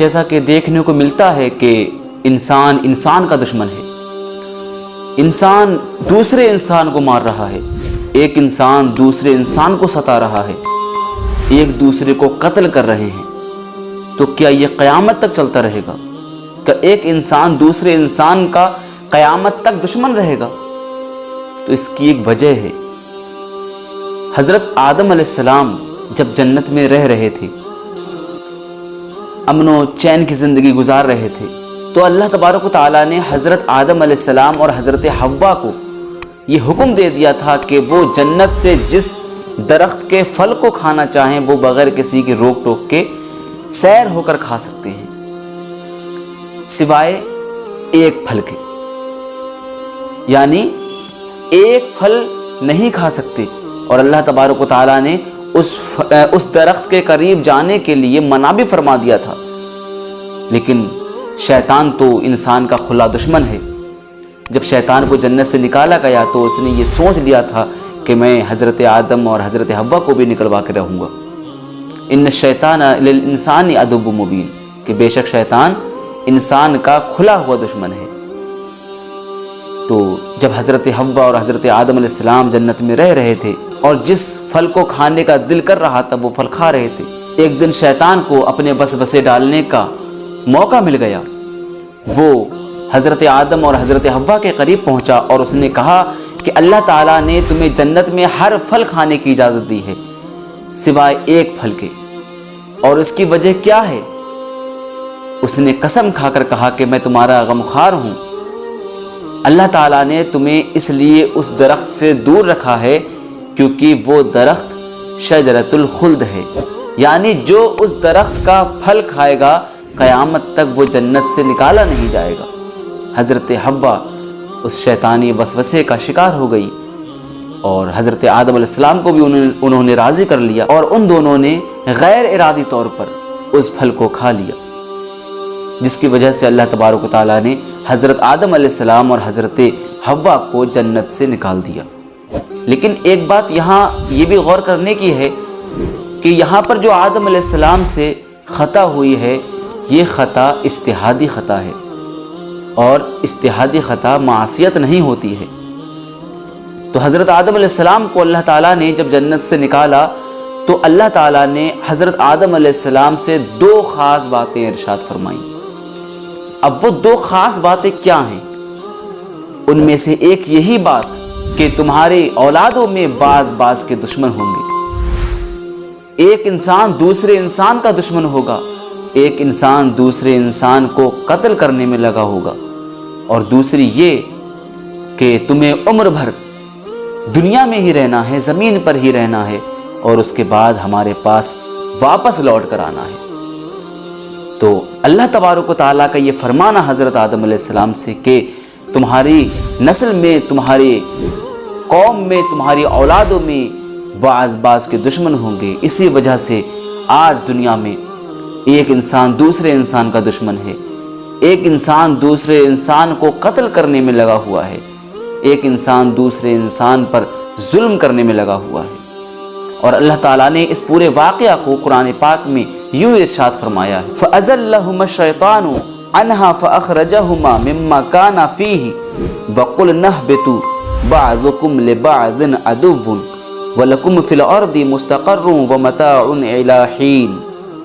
جیسا کہ دیکھنے کو ملتا ہے کہ انسان کا دشمن ہے، انسان دوسرے انسان کو مار رہا ہے، ایک انسان دوسرے انسان کو ستا رہا ہے، ایک دوسرے کو قتل کر رہے ہیں، تو کیا یہ قیامت تک چلتا رہے گا؟ کہ ایک انسان دوسرے انسان کا قیامت تک دشمن رہے گا؟ تو اس کی ایک وجہ ہے۔ حضرت آدم علیہ السلام جب جنت میں رہ رہے تھے، امن و چین کی زندگی گزار رہے تھے، تو اللہ تبارک و تعالیٰ نے حضرت آدم علیہ السلام اور حضرت حوا کو یہ حکم دے دیا تھا کہ وہ جنت سے جس درخت کے پھل کو کھانا چاہیں وہ بغیر کسی کی روک ٹوک کے سیر ہو کر کھا سکتے ہیں، سوائے ایک پھل کے، یعنی ایک پھل نہیں کھا سکتے۔ اور اللہ تبارک و تعالیٰ نے اس درخت کے قریب جانے کے لیے منع بھی فرما دیا تھا، لیکن شیطان تو انسان کا کھلا دشمن ہے۔ جب شیطان کو جنت سے نکالا گیا تو اس نے یہ سوچ لیا تھا کہ میں حضرت آدم اور حضرت حوا کو بھی نکلوا کے رہوں گا۔ ان الشیطان للانسان عدو مبین، کہ بے شک شیطان انسان کا کھلا ہوا دشمن ہے۔ تو جب حضرت حوا اور حضرت آدم علیہ السلام جنت میں رہ رہے تھے اور جس پھل کو کھانے کا دل کر رہا تھا وہ پھل کھا رہے تھے، ایک دن شیطان کو اپنے وسوسے ڈالنے کا موقع مل گیا۔ وہ حضرت آدم اور حضرت حوا کے قریب پہنچا اور اس نے کہا کہ اللہ تعالیٰ نے تمہیں جنت میں ہر پھل کھانے کی اجازت دی ہے سوائے ایک پھل کے، اور اس کی وجہ کیا ہے؟ اس نے قسم کھا کر کہا کہ میں تمہارا غمخوار ہوں، اللہ تعالیٰ نے تمہیں اس لیے اس درخت سے دور رکھا ہے کیونکہ وہ درخت شجرۃ الخلد ہے، یعنی جو اس درخت کا پھل کھائے گا قیامت تک وہ جنت سے نکالا نہیں جائے گا۔ حضرت حوا اس شیطانی وسوسے کا شکار ہو گئی اور حضرت آدم علیہ السلام کو بھی انہوں نے راضی کر لیا، اور ان دونوں نے غیر ارادی طور پر اس پھل کو کھا لیا، جس کی وجہ سے اللہ تبارک و تعالیٰ نے حضرت آدم علیہ السلام اور حضرت حوا کو جنت سے نکال دیا۔ لیکن ایک بات یہاں یہ بھی غور کرنے کی ہے کہ یہاں پر جو آدم علیہ السلام سے خطا ہوئی ہے یہ خطا اجتہادی خطا ہے، اور اجتہادی خطا معصیت نہیں ہوتی ہے۔ تو حضرت آدم علیہ السلام کو اللہ تعالیٰ نے جب جنت سے نکالا تو اللہ تعالیٰ نے حضرت آدم علیہ السلام سے دو خاص باتیں ارشاد فرمائیں۔ اب وہ دو خاص باتیں کیا ہیں؟ ان میں سے ایک یہی بات کہ تمہارے اولادوں میں بعض کے دشمن ہوں گے، ایک انسان دوسرے انسان کا دشمن ہوگا، ایک انسان دوسرے انسان کو قتل کرنے میں لگا ہوگا، اور دوسری یہ کہ تمہیں عمر بھر دنیا میں ہی رہنا ہے، زمین پر ہی رہنا ہے، اور اس کے بعد ہمارے پاس واپس لوٹ کر آنا ہے۔ تو اللہ تبارک و تعالیٰ کا یہ فرمانا حضرت آدم علیہ السلام سے کہ تمہاری نسل میں، تمہاری قوم میں، تمہاری اولادوں میں بعض کے دشمن ہوں گے، اسی وجہ سے آج دنیا میں ایک انسان دوسرے انسان کا دشمن ہے، ایک انسان دوسرے انسان کو قتل کرنے میں لگا ہوا ہے، ایک انسان دوسرے انسان پر ظلم کرنے میں لگا ہوا ہے۔ اور اللہ تعالیٰ نے اس پورے واقعہ کو قرآن پاک میں یوں ارشاد فرمایا ہے، فَأَزَلَّهُمَا الشَّيْطَانُ عَنْهَا فَأَخْرَجَهُمَا مِمَّا كَانَا فِيهِ وَقُلْنَا اهْبِطُوا بَعْضُكُمْ لِبَعْضٍ عَدُوٌّ وَلَكُمْ فِي الْأَرْضِ مُسْتَقَرٌّ وَمَتَاعٌ إِلَىٰ حِينٍ۔